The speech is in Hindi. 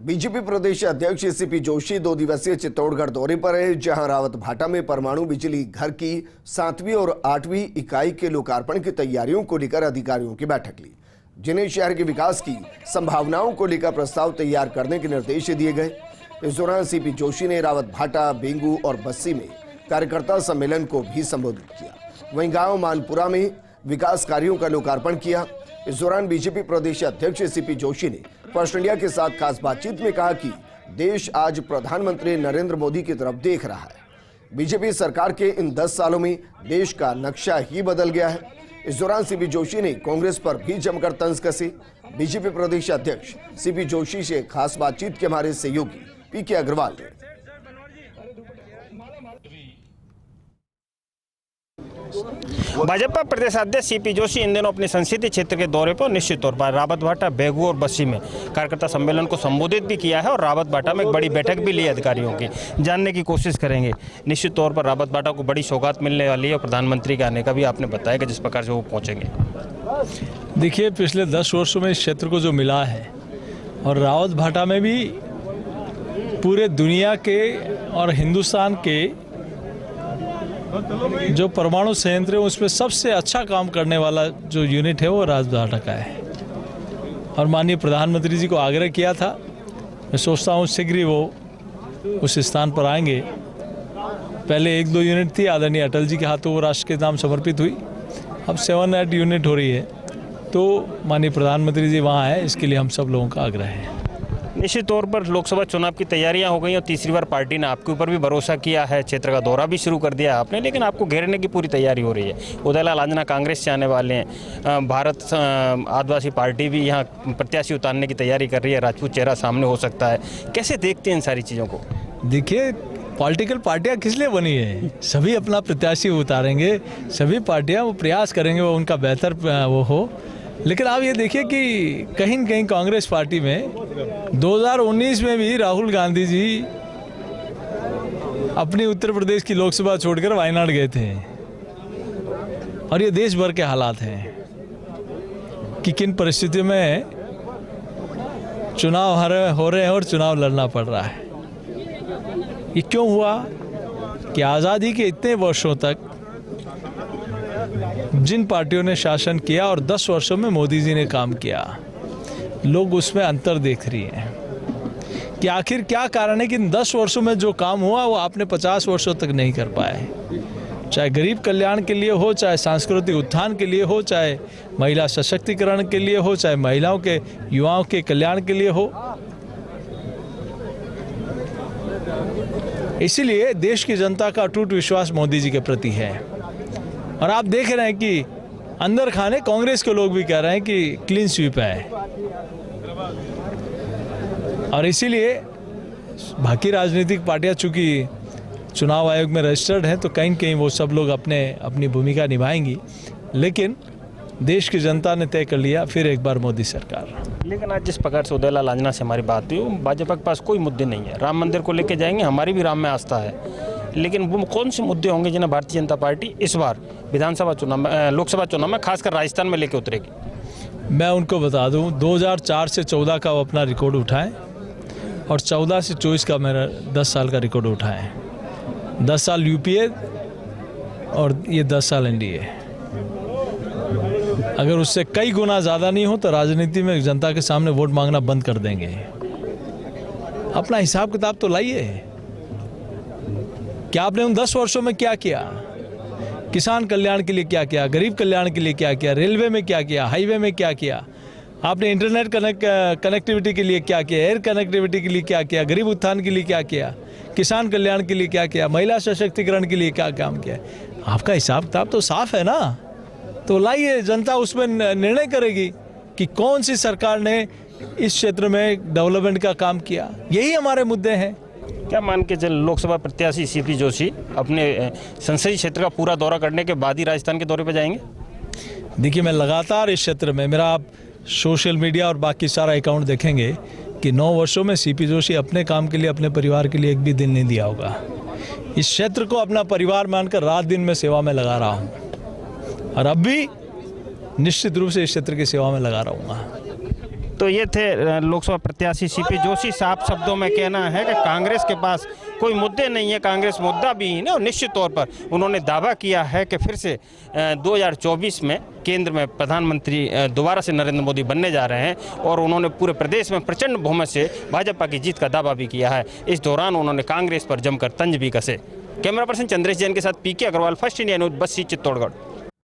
बीजेपी प्रदेश अध्यक्ष सीपी जोशी 2 दिवसीय चित्तौड़गढ़ दौरे पर है, जहां रावत भाटा में परमाणु बिजली घर की 7वीं और 8वीं इकाई के लोकार्पण की तैयारियों को लेकर अधिकारियों की बैठक ली, जिन्हें शहर के विकास की संभावनाओं को लेकर प्रस्ताव तैयार करने के निर्देश दिए गए। इस दौरान सीपी जोशी ने रावत भाटा, बेंगू और बस्सी में कार्यकर्ता सम्मेलन को भी संबोधित किया। वहीं गांव मानपुरा में विकास कार्यों का लोकार्पण किया। इस दौरान बीजेपी प्रदेश अध्यक्ष सीपी जोशी ने फर्स्ट इंडिया के साथ खास बातचीत में कहा कि देश आज प्रधानमंत्री नरेंद्र मोदी की तरफ देख रहा है। बीजेपी सरकार के इन 10 सालों में देश का नक्शा ही बदल गया है। इस दौरान सीपी जोशी ने कांग्रेस पर भी जमकर तंज कसी। बीजेपी प्रदेश अध्यक्ष सीपी जोशी से खास बातचीत के हमारे सहयोगी पीके अग्रवाल ने। भाजपा प्रदेश अध्यक्ष सीपी जोशी इन दिनों अपने संसदीय क्षेत्र के दौरे पर निश्चित तौर पर रावत भाटा, बेगू और बस्सी में कार्यकर्ता सम्मेलन को संबोधित भी किया है और रावत भाटा में एक बड़ी बैठक भी ली अधिकारियों की। जानने की कोशिश करेंगे। निश्चित तौर पर रावत भाटा को बड़ी सौगात मिलने वाली है और प्रधानमंत्री के आने का भी आपने बताया कि जिस प्रकार से वो पहुँचेंगे। देखिए, पिछले 10 वर्षों में इस क्षेत्र को जो मिला है और रावत भाटा में भी पूरे दुनिया के और हिंदुस्तान के जो परमाणु संयंत्र है उसमें सबसे अच्छा काम करने वाला जो यूनिट है वो रावत भाटा का है। और माननीय प्रधानमंत्री जी को आग्रह किया था, मैं सोचता हूँ शीघ्र ही वो उस स्थान पर आएंगे। पहले 1-2 यूनिट थी, आदरणीय अटल जी के हाथों वो राष्ट्र के नाम समर्पित हुई। अब 7-8 यूनिट हो रही है, तो माननीय प्रधानमंत्री जी वहाँ आए, इसके लिए हम सब लोगों का आग्रह है। निश्चित तौर पर लोकसभा चुनाव की तैयारियां हो गई और तीसरी बार पार्टी ने आपके ऊपर भी भरोसा किया है, क्षेत्र का दौरा भी शुरू कर दिया आपने, लेकिन आपको घेरने की पूरी तैयारी हो रही है। उदयलाल आंजना कांग्रेस से आने वाले हैं, भारत आदिवासी पार्टी भी यहाँ प्रत्याशी उतारने की तैयारी कर रही है, राजपूत चेहरा सामने हो सकता है। कैसे देखते हैं इन सारी चीज़ों को? देखिए, पॉलिटिकल पार्टियां किस लिए बनी है? सभी अपना प्रत्याशी उतारेंगे, सभी पार्टियां वो प्रयास करेंगे वो उनका बेहतर वो हो। लेकिन आप ये देखिए कि कहीं न कहीं कांग्रेस पार्टी में 2019 में भी राहुल गांधी जी अपनी उत्तर प्रदेश की लोकसभा छोड़कर वायनाड गए थे। और ये देश भर के हालात हैं कि किन परिस्थितियों में चुनाव हो रहे हैं और चुनाव लड़ना पड़ रहा है। ये क्यों हुआ कि आज़ादी के इतने वर्षों तक जिन पार्टियों ने शासन किया और 10 वर्षों में मोदी जी ने काम किया, लोग उसमें अंतर देख रही हैं कि आखिर क्या कारण है कि इन 10 वर्षों में जो काम हुआ वो आपने 50 वर्षों तक नहीं कर पाए। चाहे गरीब कल्याण के लिए हो, चाहे सांस्कृतिक उत्थान के लिए हो, चाहे महिला सशक्तिकरण के लिए हो, चाहे महिलाओं के युवाओं के कल्याण के लिए हो। इसीलिए देश की जनता का अटूट विश्वास मोदी जी के प्रति है। और आप देख रहे हैं कि अंदर खाने कांग्रेस के लोग भी कह रहे हैं कि क्लीन स्वीप है। और इसीलिए बाकी राजनीतिक पार्टियां चूंकि चुनाव आयोग में रजिस्टर्ड हैं, तो कहीं न कहीं वो सब लोग अपनी भूमिका निभाएंगी। लेकिन देश की जनता ने तय कर लिया फिर एक बार मोदी सरकार। लेकिन आज जिस प्रकार से उदयलाल आंजना से हमारी बात हुई, भाजपा के पास कोई मुद्दे नहीं है। राम मंदिर को लेके जाएंगे, हमारी भी राम में आस्था है, लेकिन वो कौन से मुद्दे होंगे जिन्हें भारतीय जनता पार्टी इस बार विधानसभा चुनाव में, लोकसभा चुनाव में खासकर राजस्थान में लेके उतरेगी? मैं उनको बता दूं, 2004 से 14 का वो अपना रिकॉर्ड उठाएं और 14 से 24 का मेरा 10 साल का रिकॉर्ड उठाएं। 10 साल यूपीए और ये 10 साल एनडीए। अगर उससे कई गुना ज़्यादा नहीं हो तो राजनीति में जनता के सामने वोट मांगना बंद कर देंगे। अपना हिसाब किताब तो लाइए। क्या आपने उन 10 वर्षों में क्या किया? किसान कल्याण के लिए क्या किया? गरीब कल्याण के लिए क्या किया? रेलवे में क्या किया? हाईवे में क्या किया? आपने इंटरनेट कनेक्टिविटी के लिए क्या किया? एयर कनेक्टिविटी के लिए क्या किया? गरीब उत्थान के लिए क्या किया? किसान कल्याण के लिए क्या किया? महिला सशक्तिकरण के लिए क्या काम किया? आपका हिसाब किताब तो साफ है ना। तो लाइए, जनता उसमें निर्णय करेगी कि कौन सी सरकार ने इस क्षेत्र में डेवलपमेंट का काम किया। यही हमारे मुद्दे हैं। क्या मान के चल लोकसभा प्रत्याशी सीपी जोशी अपने संसदीय क्षेत्र का पूरा दौरा करने के बाद ही राजस्थान के दौरे पर जाएंगे? देखिए, मैं लगातार इस क्षेत्र में, मेरा आप सोशल मीडिया और बाकी सारा अकाउंट देखेंगे कि 9 वर्षों में सीपी जोशी अपने काम के लिए, अपने परिवार के लिए एक भी दिन नहीं दिया होगा। इस क्षेत्र को अपना परिवार मानकर रात दिन में सेवा में लगा रहा हूँ और अब भी निश्चित रूप से इस क्षेत्र की सेवा में लगा रहूँगा। तो ये थे लोकसभा प्रत्याशी सीपी जोशी। साफ शब्दों में कहना है कि कांग्रेस के पास कोई मुद्दे नहीं है, कांग्रेस मुद्दा भी नहीं, और निश्चित तौर पर उन्होंने दावा किया है कि फिर से 2024 में केंद्र में प्रधानमंत्री दोबारा से नरेंद्र मोदी बनने जा रहे हैं। और उन्होंने पूरे प्रदेश में प्रचंड बहुमत से भाजपा की जीत का दावा भी किया है। इस दौरान उन्होंने कांग्रेस पर जमकर तंज भी कसे। कैमरा पर्सन चंद्रेश जैन के साथ P K Agarwal, First India News, Bassi, Chittorgarh.